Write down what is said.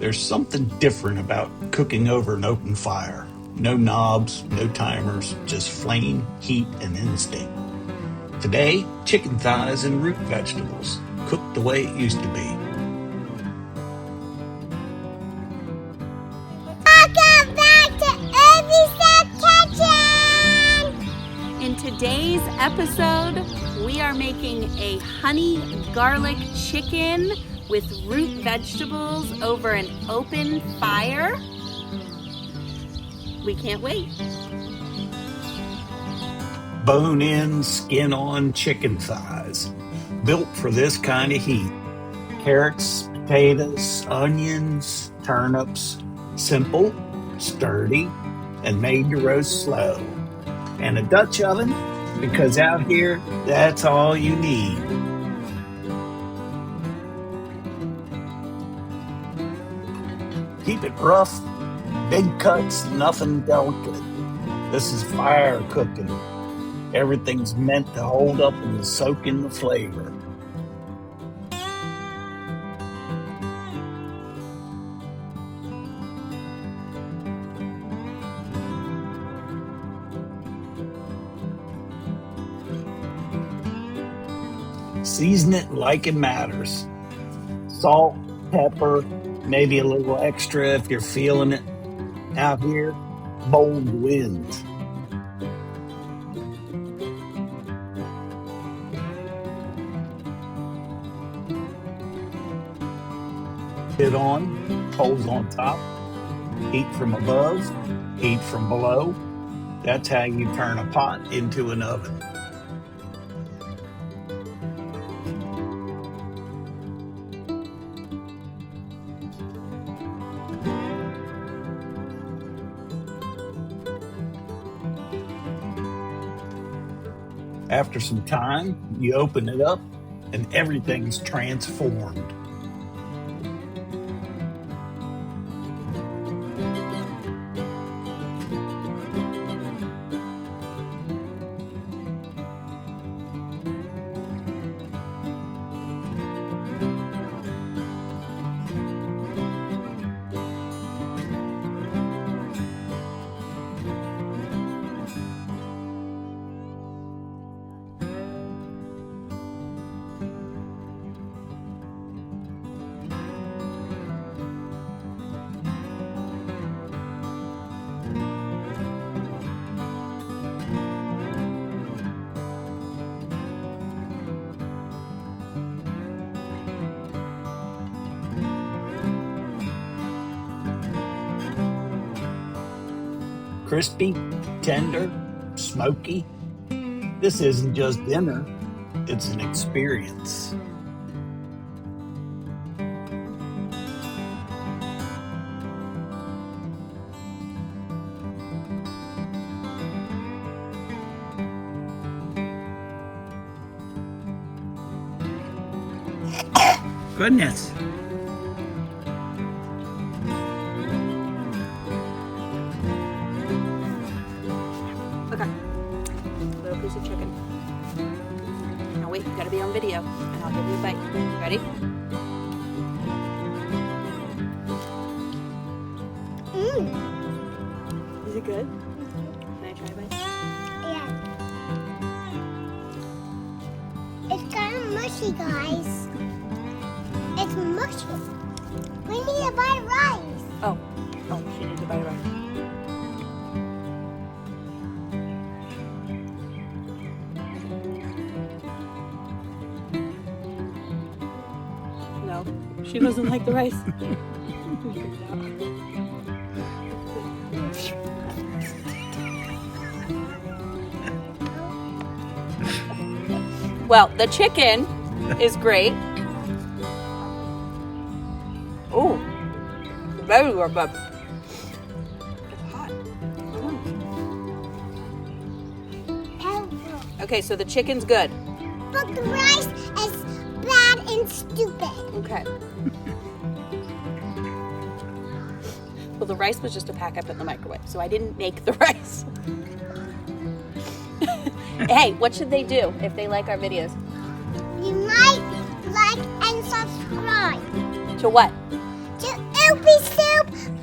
There's something different about cooking over an open fire. No knobs, no timers, just flame, heat, and instinct. Today, chicken thighs and root vegetables, cooked the way it used to be. Welcome back to Abby's Kitchen! In today's episode, we are making a honey garlic chicken with root vegetables over an open fire. We can't wait. Bone-in, skin-on chicken thighs, built for this kind of heat. Carrots, potatoes, onions, turnips, simple, sturdy, and made to roast slow. And a Dutch oven, because out here, that's all you need. Keep it rough, big cuts, nothing delicate. This is fire cooking. Everything's meant to hold up and soak in the flavor. Season it like it matters. Salt, pepper, maybe a little extra if you're feeling it. Out here, bold winds. Lid on, coals on top, heat from above, heat from below. That's how you turn a pot into an oven. After some time, you open it up and everything's transformed. Crispy, tender, smoky. This isn't just dinner, it's an experience. Goodness. Okay, little piece of chicken. Now wait, you gotta be on video, and I'll give you a bite. Ready? Is it good? Can I try a bite? Yeah. It's kind of mushy, guys. It's mushy. We need a bite of rice. Oh, she needs a bite of rice. No, she doesn't like the rice. Well, the chicken is great. Oh, very good, but it's hot. Okay, so the chicken's good. But the rice is bad and stupid. Okay. Well, the rice was just a pack I put in the microwave, so I didn't make the rice. Hey, what should they do if they like our videos? You might like and subscribe To what? to soupy soup.